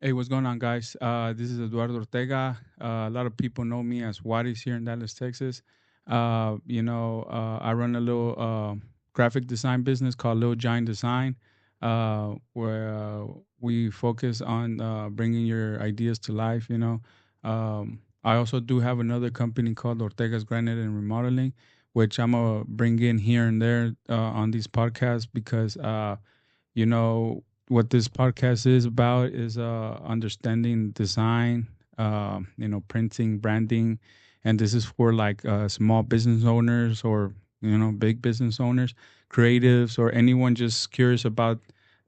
Hey, what's going on, guys? This is Eduardo Ortega. A lot of people know me as Wadis here in Dallas, Texas. I run a little graphic design business called Little Giant Design, where we focus on bringing your ideas to life. I also do have another company called Ortega's Granite and Remodeling, which I'm gonna bring in here and there on these podcasts because you know what this podcast is about is understanding design, printing, branding, and this is for like small business owners or big business owners, creatives, or anyone just curious about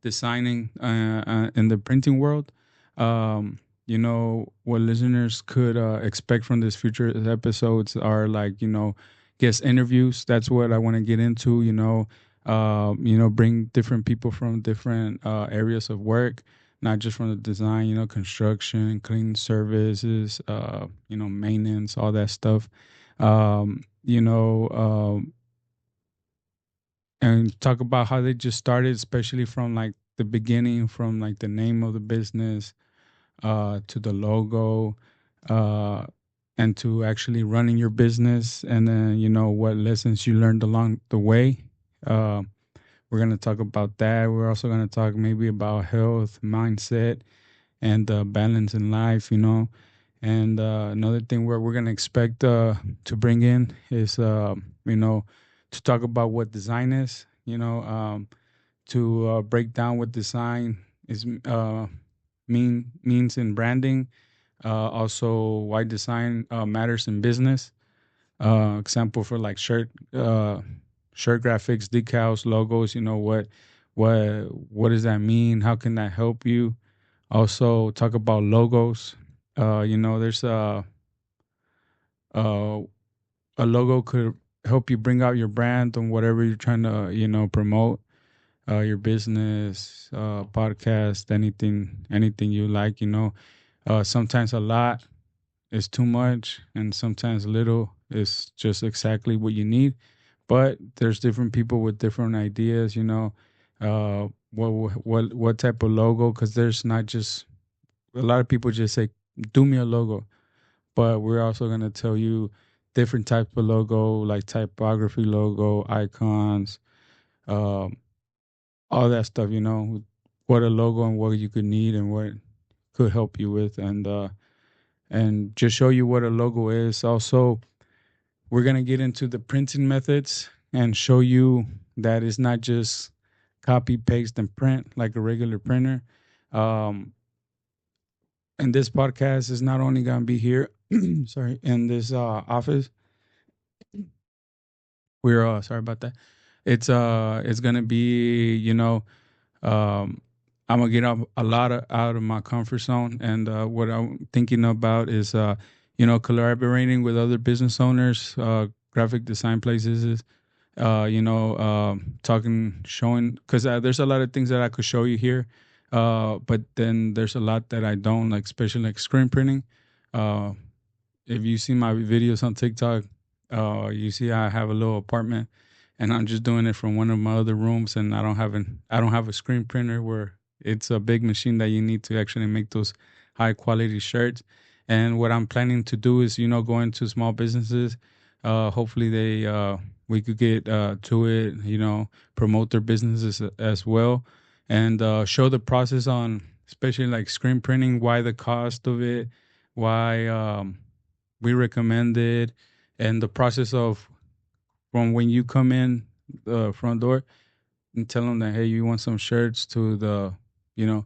designing in the printing world. What listeners could expect from this future episodes are like guest interviews. That's what I want to get into. Bring different people from different areas of work, not just from the design, construction, cleaning services, maintenance, all that stuff. Um, you know, and talk about how they just started, especially from like the beginning, from like the name of the business, to the logo, uh, and to actually running your business, and then what lessons you learned along the way. Uh, we're going to talk about that. We're also going to talk maybe about health, mindset, and balance in life, And another thing where we're going to expect to bring in is, to talk about what design is, to break down what design is means in branding. Also, why design matters in business. Example for like shirt graphics, decals, logos. What does that mean? How can that help you? Also, talk about logos. There's uh, a logo could help you bring out your brand on whatever you're trying to promote. Your business, podcast, anything you like. Sometimes a lot is too much, and sometimes little is just exactly what you need. But there's different people with different ideas. What type of logo? Because there's not just a lot of people just say, "Do me a logo," but we're also gonna tell you different types of logo, like typography logo, icons, um, all that stuff. What a logo and what you could need and what could help you with, and just show you what a logo is. Also, we're going to get into the printing methods and show you that it's not just copy, paste, and print like a regular printer. Um, and this podcast is not only going to be here, sorry, in this office. We're sorry about that. It's going to be, um, I'm gonna get out of my comfort zone, and what I'm thinking about is, collaborating with other business owners, graphic design places, talking, showing, because there's a lot of things that I could show you here, but then there's a lot that I don't, like, especially like screen printing. Uh, if you see my videos on TikTok, you see I have a little apartment, and I'm just doing it from one of my other rooms, and I don't have a screen printer where it's a big machine that you need to actually make those high quality shirts. And what I'm planning to do is, go into small businesses. Hopefully we could get to it, promote their businesses as well, and show the process on, especially like screen printing, why the cost of it, why we recommend it, and the process of from when you come in the front door and tell them that, hey, you want some shirts, to the you know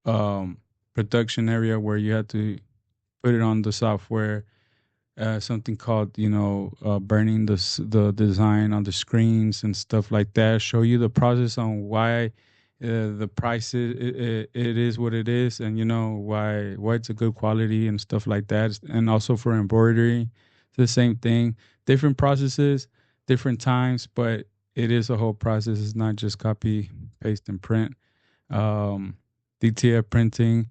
um production area where you have to put it on the software, something called burning the design on the screens and stuff like that. Show you the process on why the price it is what it is, and why it's a good quality and stuff like that. And also for embroidery, it's the same thing. Different processes, different times, but it is a whole process. It's not just copy, paste, and print. um DTF printing,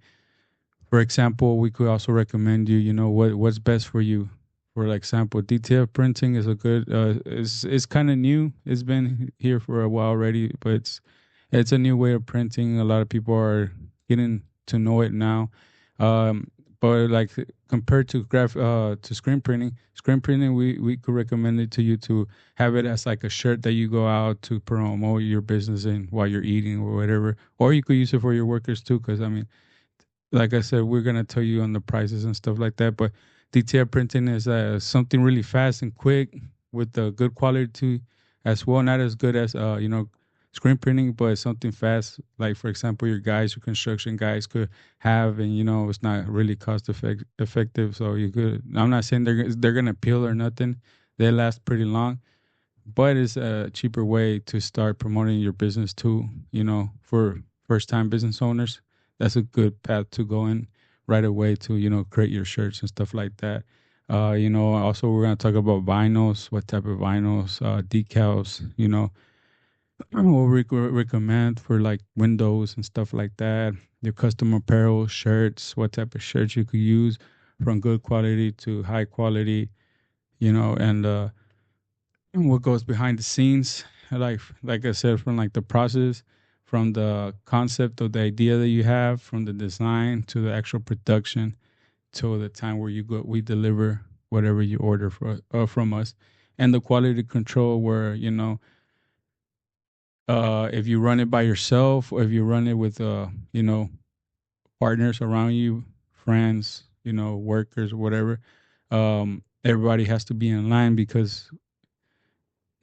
for example, we could also recommend you, what's best for you. For like example, DTF printing is a good, it's kind of new. It's been here for a while already, but it's a new way of printing. A lot of people are getting to know it now. Um, but like compared to to screen printing, we could recommend it to you to have it as like a shirt that you go out to promote your business in while you're eating or whatever. Or you could use it for your workers too, because I mean, like I said, we're gonna tell you on the prices and stuff like that. But DTF printing is something really fast and quick with the good quality as well. Not as good as screen printing, but something fast. Like for example, your construction guys could have, and it's not really effective. So you could. I'm not saying they're gonna peel or nothing. They last pretty long, but it's a cheaper way to start promoting your business too. For first time business owners, that's a good path to go in right away to create your shirts and stuff like that. Also we're gonna talk about vinyls, what type of vinyls, decals. What we recommend for like windows and stuff like that. Your custom apparel, shirts, what type of shirts you could use from good quality to high quality. And what goes behind the scenes, like I said, from like the process, from the concept of the idea that you have, from the design to the actual production to the time where we deliver whatever you order from us. And the quality control where if you run it by yourself or if you run it with partners around you, friends, workers, whatever. Everybody has to be in line, because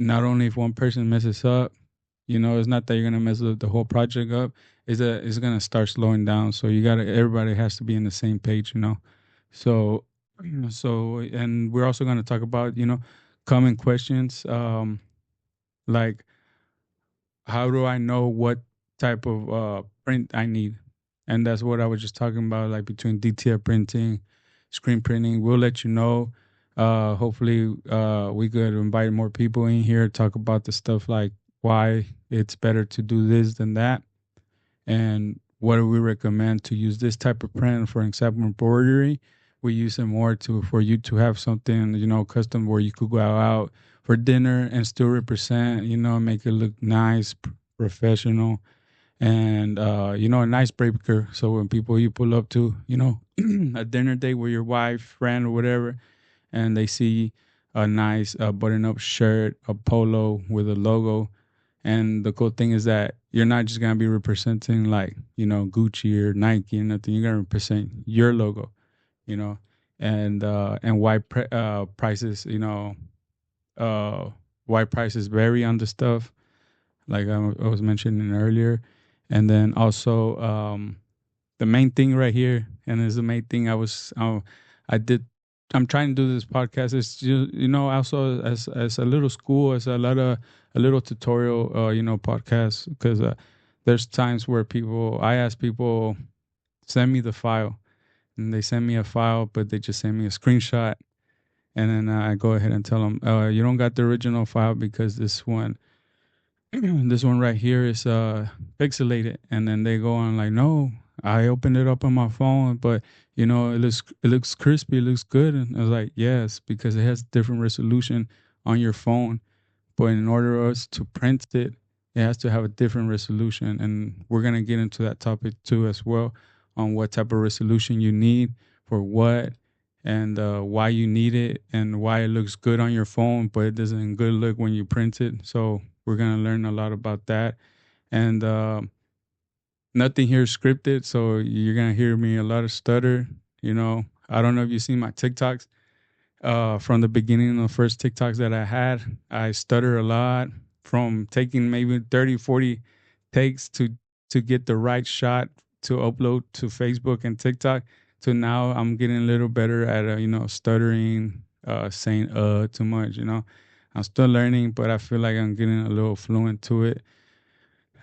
not only if one person messes up, it's not that you're gonna mess up the whole project up. Is that it's gonna start slowing down. So everybody has to be in the same page. So, and we're also gonna talk about common questions, like how do I know what type of print I need, and that's what I was just talking about. Like between DTF printing, screen printing, we'll let you know. Hopefully, we could invite more people in here, talk about the stuff like why it's better to do this than that, and what do we recommend to use this type of print. For example, embroidery, we use it more to for you to have something custom where you could go out for dinner and still represent, make it look nice, professional, and a nice breaker. So when people you pull up to, a dinner date with your wife, friend, or whatever, and they see a nice button-up shirt, a polo with a logo. And the cool thing is that you're not just gonna be representing like Gucci or Nike and nothing. You're gonna represent your logo, you know, and prices, uh, why prices vary on the stuff, like I was mentioning earlier, and then also the main thing right here, and is the main thing I did. I'm trying to do this podcast. It's just, also as a little school, as a little tutorial, podcast, because there's times where I ask people, send me the file, and they send me a file, but they just send me a screenshot, and then I go ahead and tell them, you don't got the original file because this one this one right here is pixelated, and then they go on like, no, I opened it up on my phone, but it looks crispy, it looks good. And I was like, yes, because it has different resolution on your phone, but in order for us to print it, it has to have a different resolution. And we're going to get into that topic too as well, on what type of resolution you need for what, and why you need it, and why it looks good on your phone but it doesn't good look when you print it. So we're going to learn a lot about that. And nothing here is scripted, so you're going to hear me a lot of stutter. I don't know if you've seen my TikToks. From the beginning of the first TikToks that I had, I stutter a lot, from taking maybe 30, 40 takes to get the right shot to upload to Facebook and TikTok, to now I'm getting a little better at, stuttering, saying too much. I'm still learning, but I feel like I'm getting a little fluent to it.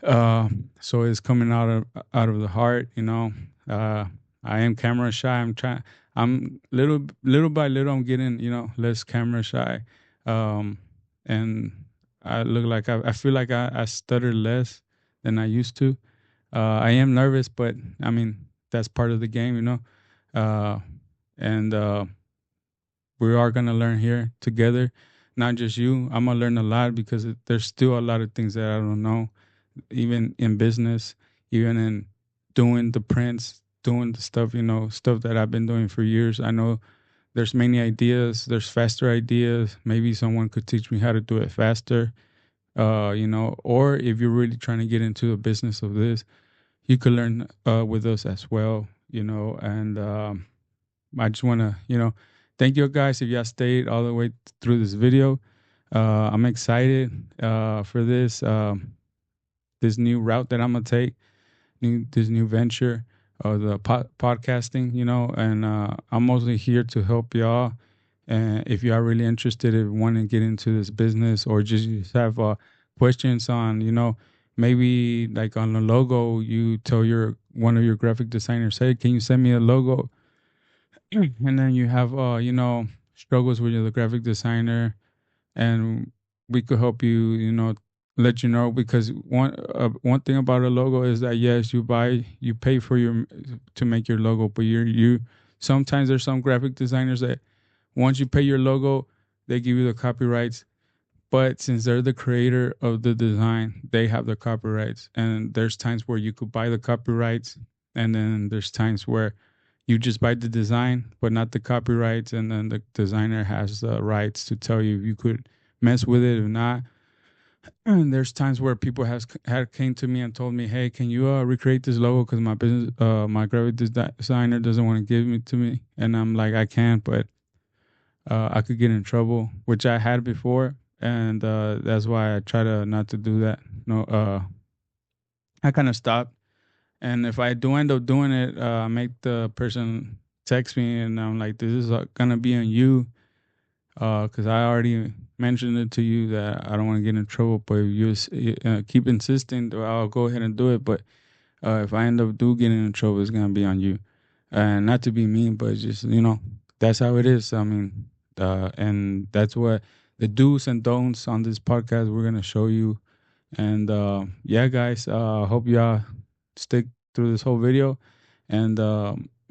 So it's coming out of the heart. Uh, I am camera shy. I'm little by little, I'm getting less camera shy, and I feel like I stutter less than I used to. I am nervous, but I mean that's part of the game. Uh, and we are gonna learn here together, not just you. I'm gonna learn a lot, because there's still a lot of things that I don't know, even in business, even in doing the prints. doing the stuff, stuff that I've been doing for years. I know there's many ideas, there's faster ideas. Maybe someone could teach me how to do it faster. Or if you're really trying to get into the business of this, you could learn with us as well, and I just want to, thank you guys if y'all stayed all the way through this video. I'm excited for this new route that I'm gonna take, this new venture, the podcasting, and I'm mostly here to help y'all. And if you are really interested in wanting to get into this business, or just have questions on, maybe like on the logo, you tell one of your graphic designers, hey, can you send me a logo? And then you have, struggles with the graphic designer, and we could help you, let you know, because one thing about a logo is that yes, you pay for to make your logo, but you sometimes there's some graphic designers that once you pay your logo, they give you the copyrights. But since they're the creator of the design, they have the copyrights. And there's times where you could buy the copyrights, and then there's times where you just buy the design, but not the copyrights. And then the designer has the rights to tell you if you could mess with it or not. And there's times where people had came to me and told me, "Hey, can you recreate this logo? Because my graphic designer doesn't want to give it to me." And I'm like, I can't, but I could get in trouble, which I had before, and that's why I try to not to do that. No, I kind of stopped. And if I do end up doing it, I make the person text me, and I'm like, "This is gonna be on you." Because I already mentioned it to you that I don't want to get in trouble, but if you keep insisting, I'll go ahead and do it. But if I end up getting in trouble, it's gonna be on you. And not to be mean, but just that's how it is. I mean, and that's what the do's and don'ts on this podcast we're gonna show you. And yeah, guys, hope y'all stick through this whole video, and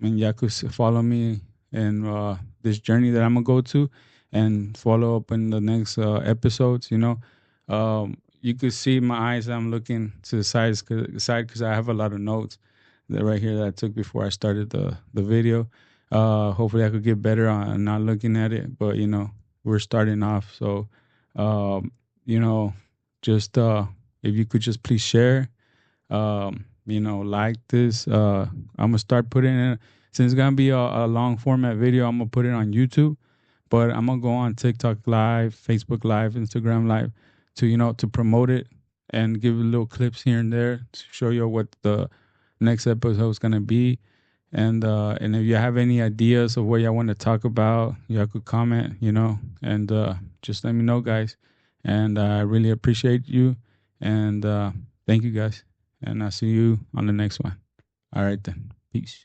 y'all could follow me in this journey that I'm gonna go to, and follow up in the next episodes. You could see my eyes. I'm looking to the side because I have a lot of notes that right here that I took before I started the video. Hopefully, I could get better on not looking at it. But we're starting off, so just if you could just please share, like this. I'm gonna start putting it, since it's gonna be a long format video. I'm gonna put it on YouTube. But I'm gonna go on TikTok Live, Facebook Live, Instagram Live to promote it and give little clips here and there to show you what the next episode is gonna be. And if you have any ideas of what y'all want to talk about, y'all could comment, and just let me know, guys. And I really appreciate you. And thank you, guys. And I'll see you on the next one. All right then. Peace.